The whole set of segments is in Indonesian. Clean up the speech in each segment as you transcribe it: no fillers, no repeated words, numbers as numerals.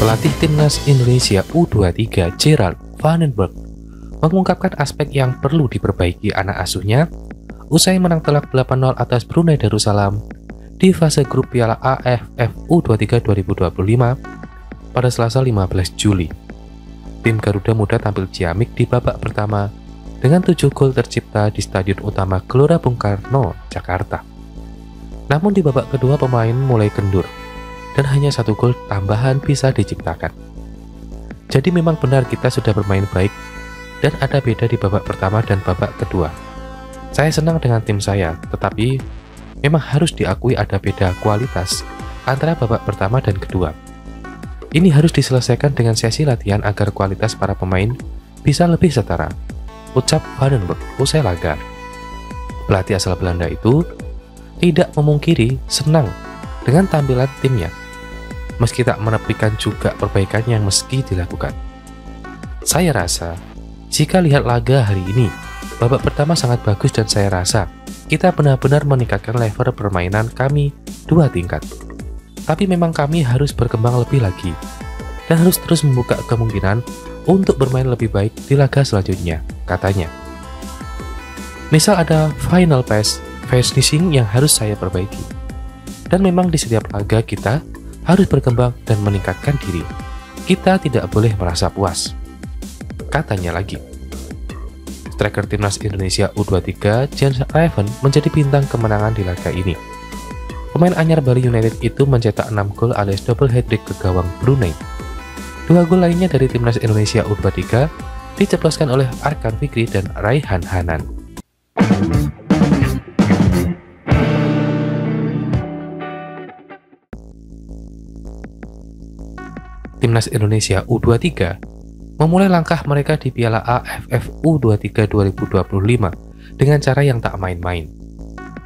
Pelatih Timnas Indonesia U23 Gerard Vandenberg mengungkapkan aspek yang perlu diperbaiki anak asuhnya usai menang telak 8-0 atas Brunei Darussalam di fase grup Piala AFF U23 2025 pada Selasa 15 Juli. Tim Garuda Muda tampil ciamik di babak pertama dengan 7 gol tercipta di Stadion Utama Gelora Bung Karno, Jakarta. Namun di babak kedua pemain mulai kendur dan hanya 1 gol tambahan bisa diciptakan. Jadi memang benar kita sudah bermain baik dan ada beda di babak pertama dan babak kedua. Saya senang dengan tim saya, tetapi memang harus diakui ada beda kualitas antara babak pertama dan kedua. Ini harus diselesaikan dengan sesi latihan agar kualitas para pemain bisa lebih setara, ucap Vandenberg usai laga. Pelatih asal Belanda itu tidak memungkiri senang dengan tampilan timnya, meski tak menepikan juga perbaikan yang meski dilakukan. Saya rasa, jika lihat laga hari ini, babak pertama sangat bagus dan saya rasa kita benar-benar meningkatkan level permainan kami 2 tingkat. Tapi memang kami harus berkembang lebih lagi dan harus terus membuka kemungkinan untuk bermain lebih baik di laga selanjutnya, katanya. Misal ada final pass, finishing yang harus saya perbaiki. Dan memang di setiap laga kita harus berkembang dan meningkatkan diri. Kita tidak boleh merasa puas, katanya lagi. Striker Timnas Indonesia U23 Jens Raven menjadi bintang kemenangan di laga ini. Pemain anyar Bali United itu mencetak 6 gol alias double hat-trick ke gawang Brunei. 2 gol lainnya dari Timnas Indonesia U23 diceploskan oleh Arkan Fikri dan Raihan Hanan. Timnas Indonesia U23 memulai langkah mereka di Piala AFF U23 2025 dengan cara yang tak main-main.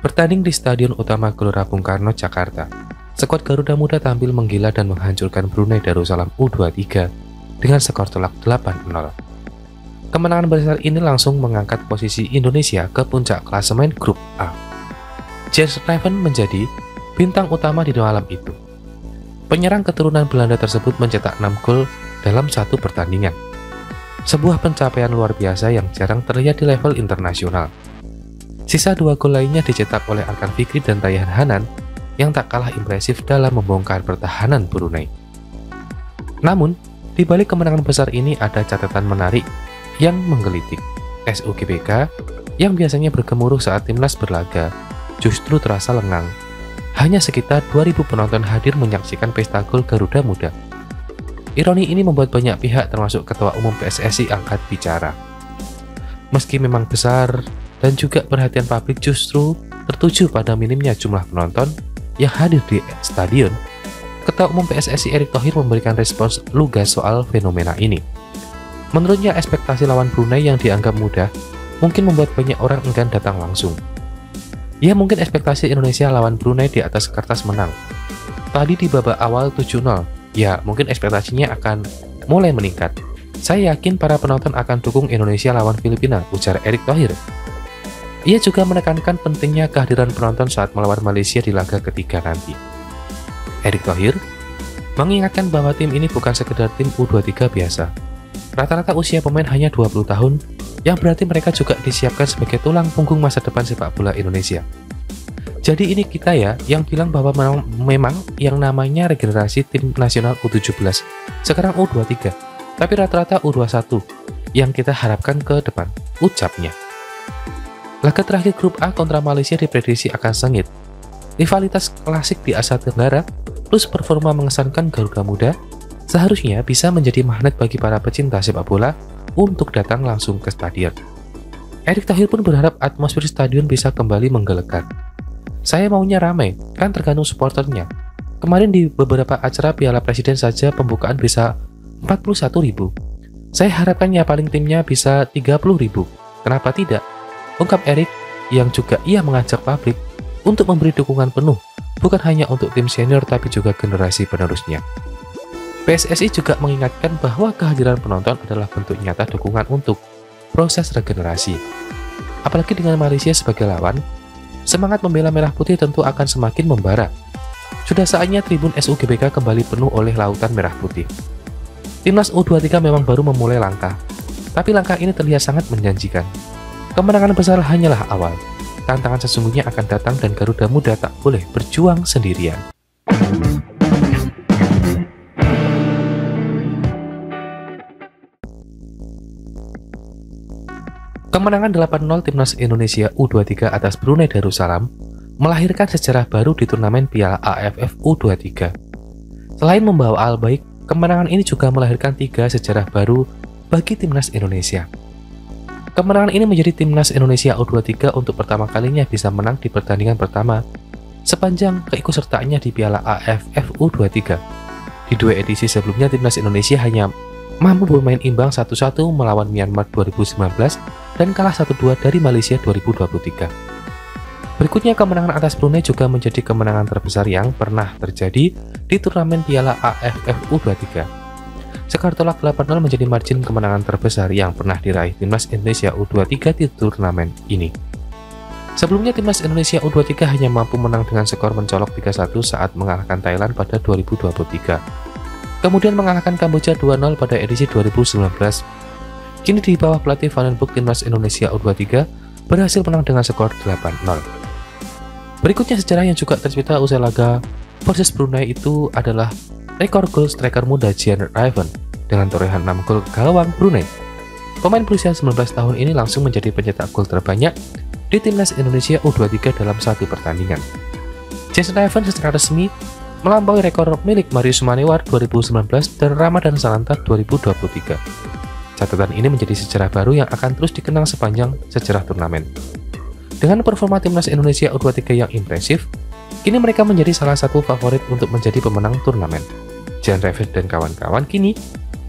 Bertanding di Stadion Utama Gelora Bung Karno, Jakarta, skuad Garuda Muda tampil menggila dan menghancurkan Brunei Darussalam U23 dengan skor telak 8-0. Kemenangan besar ini langsung mengangkat posisi Indonesia ke puncak klasemen grup A. Jens Raven menjadi bintang utama di malam itu. Penyerang keturunan Belanda tersebut mencetak 6 gol dalam 1 pertandingan. Sebuah pencapaian luar biasa yang jarang terlihat di level internasional. Sisa 2 gol lainnya dicetak oleh Arkan Fikri dan Raihan Hanan yang tak kalah impresif dalam membongkar pertahanan Brunei. Namun, di balik kemenangan besar ini ada catatan menarik yang menggelitik. SUGBK yang biasanya bergemuruh saat timnas berlaga justru terasa lengang. Hanya sekitar 2.000 penonton hadir menyaksikan pesta gol Garuda Muda. Ironi ini membuat banyak pihak termasuk Ketua Umum PSSI angkat bicara. Meski memang besar dan juga perhatian publik justru tertuju pada minimnya jumlah penonton yang hadir di stadion, Ketua Umum PSSI Erick Thohir memberikan respons lugas soal fenomena ini. Menurutnya ekspektasi lawan Brunei yang dianggap mudah mungkin membuat banyak orang enggan datang langsung. Ya mungkin ekspektasi Indonesia lawan Brunei di atas kertas menang. Tadi di babak awal 7-0, ya mungkin ekspektasinya akan mulai meningkat. Saya yakin para penonton akan dukung Indonesia lawan Filipina, ujar Erick Thohir. Ia juga menekankan pentingnya kehadiran penonton saat melawan Malaysia di laga ketiga nanti. Erick Thohir mengingatkan bahwa tim ini bukan sekedar tim U23 biasa. Rata-rata usia pemain hanya 20 tahun, yang berarti mereka juga disiapkan sebagai tulang punggung masa depan sepak bola Indonesia. Jadi ini kita ya yang bilang bahwa memang yang namanya regenerasi tim nasional U17 sekarang U23, tapi rata-rata U21 yang kita harapkan ke depan, ucapnya. Laga terakhir grup A kontra Malaysia diprediksi akan sengit. Rivalitas klasik di Asia Tenggara plus performa mengesankan Garuda Muda seharusnya bisa menjadi magnet bagi para pecinta sepak bola untuk datang langsung ke stadion. Erick Thohir pun berharap atmosfer stadion bisa kembali menggelegar. Saya maunya ramai, kan tergantung supporternya. Kemarin di beberapa acara Piala Presiden saja pembukaan bisa 41.000. Saya harapkan ya paling timnya bisa 30.000. Kenapa tidak? Ungkap Erick yang juga ia mengajak publik untuk memberi dukungan penuh, bukan hanya untuk tim senior tapi juga generasi penerusnya. PSSI juga mengingatkan bahwa kehadiran penonton adalah bentuk nyata dukungan untuk proses regenerasi. Apalagi dengan Malaysia sebagai lawan, semangat membela merah putih tentu akan semakin membara. Sudah saatnya tribun SUGBK kembali penuh oleh lautan merah putih. Timnas U23 memang baru memulai langkah, tapi langkah ini terlihat sangat menjanjikan. Kemenangan besar hanyalah awal. Tantangan sesungguhnya akan datang dan Garuda Muda tak boleh berjuang sendirian. Kemenangan 8-0 Timnas Indonesia U23 atas Brunei Darussalam melahirkan sejarah baru di turnamen Piala AFF U23. Selain membawa hal baik, kemenangan ini juga melahirkan 3 sejarah baru bagi Timnas Indonesia. Kemenangan ini menjadi Timnas Indonesia U23 untuk pertama kalinya bisa menang di pertandingan pertama sepanjang keikutsertaannya di Piala AFF U23. Di 2 edisi sebelumnya, Timnas Indonesia hanya mampu bermain imbang 1-1 melawan Myanmar 2019 dan kalah 1-2 dari Malaysia 2023. Berikutnya, kemenangan atas Brunei juga menjadi kemenangan terbesar yang pernah terjadi di turnamen Piala AFF U23. Skor telak 8-0 menjadi margin kemenangan terbesar yang pernah diraih Timnas Indonesia U23 di turnamen ini. Sebelumnya, Timnas Indonesia U23 hanya mampu menang dengan skor mencolok 3-1 saat mengalahkan Thailand pada 2023. Kemudian mengalahkan Kamboja 2-0 pada edisi 2019. Kini di bawah pelatih Van den Broek, Timnas Indonesia U23 berhasil menang dengan skor 8-0. Berikutnya sejarah yang juga tercipta usai laga versus Brunei itu adalah rekor gol striker muda Jean Raven dengan torehan 6 gol gawang Brunei. Pemain berusia 19 tahun ini langsung menjadi pencetak gol terbanyak di Timnas Indonesia U23 dalam satu pertandingan. Jean Raven secara resmi melampaui rekor milik Marius Manewar 2019 dan Ramadan Salanta 2023. Catatan ini menjadi sejarah baru yang akan terus dikenang sepanjang sejarah turnamen. Dengan performa Timnas Indonesia U23 yang impresif, kini mereka menjadi salah satu favorit untuk menjadi pemenang turnamen. Jean Raven dan kawan-kawan kini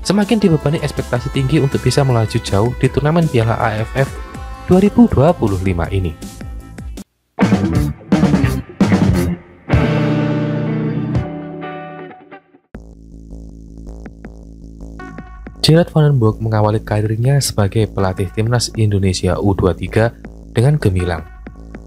semakin dibebani ekspektasi tinggi untuk bisa melaju jauh di turnamen Piala AFF 2025 ini. Gerard Van den Broek mengawali karirnya sebagai pelatih Timnas Indonesia U23 dengan gemilang.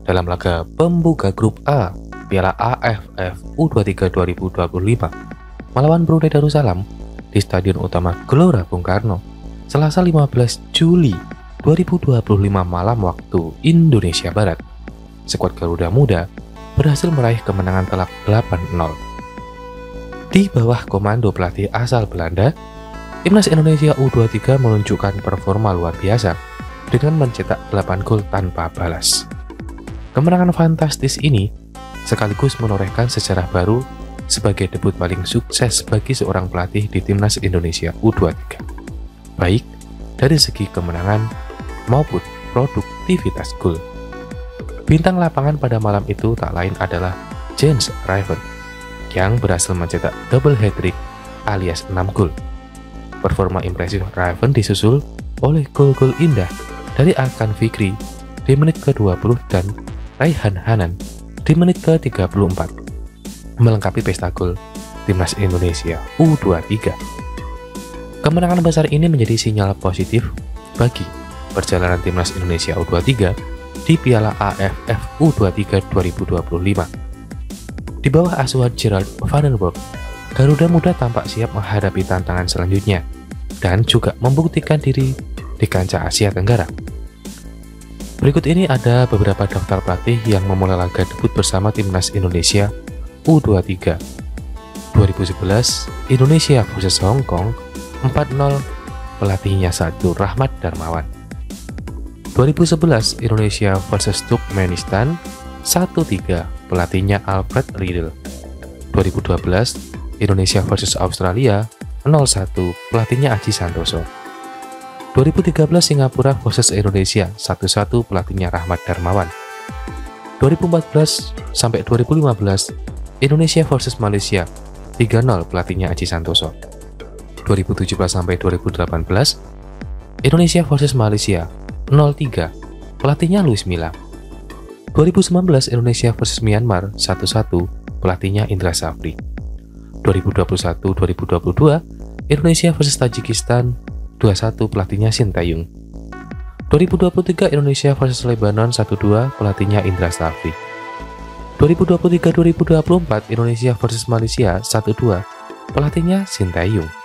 Dalam laga pembuka grup A Piala AFF U23 2025 melawan Brunei Darussalam di Stadion Utama Gelora Bung Karno, Selasa 15 Juli 2025 malam waktu Indonesia Barat, skuad Garuda Muda berhasil meraih kemenangan telak 8-0. Di bawah komando pelatih asal Belanda, Timnas Indonesia U23 menunjukkan performa luar biasa dengan mencetak 8 gol tanpa balas. Kemenangan fantastis ini sekaligus menorehkan sejarah baru sebagai debut paling sukses bagi seorang pelatih di Timnas Indonesia U23, baik dari segi kemenangan maupun produktivitas gol. Bintang lapangan pada malam itu tak lain adalah Jean Raven yang berhasil mencetak double hat-trick alias 6 gol. Performa impresif Raven disusul oleh gol-gol indah dari Arkan Fikri di menit ke-20 dan Raihan Hanan di menit ke-34, melengkapi pesta gol Timnas Indonesia U23. Kemenangan besar ini menjadi sinyal positif bagi perjalanan Timnas Indonesia U23 di Piala AFF U23 2025. Di bawah asuhan Gerard Van den Broek, Garuda Muda tampak siap menghadapi tantangan selanjutnya dan juga membuktikan diri di kancah Asia Tenggara. Berikut ini ada beberapa daftar pelatih yang memulai laga debut bersama Timnas Indonesia U23. 2011, Indonesia vs Hong Kong 4-0, pelatihnya Sadur Rahmat Darmawan. 2011, Indonesia vs Turkmenistan 1-3, pelatihnya Alfred Riedel. 2012, Indonesia vs Australia 0-1, pelatihnya Aji Santoso. 2013 Singapura vs Indonesia 1-1, pelatihnya Rahmat Darmawan. 2014 sampai 2015 Indonesia vs Malaysia 3-0, pelatihnya Aji Santoso. 2017 sampai 2018 Indonesia vs Malaysia 0-3, pelatihnya Luis Milla. 2019 Indonesia vs Myanmar 1-1, pelatihnya Indra Safri. 2021-2022 Indonesia vs Tajikistan 2-1, pelatihnya Sintayong. 2023 Indonesia vs Lebanon 1-2, pelatihnya Indra Safri. 2023-2024 Indonesia versus Malaysia 1-2. Pelatihnya Sinteyong.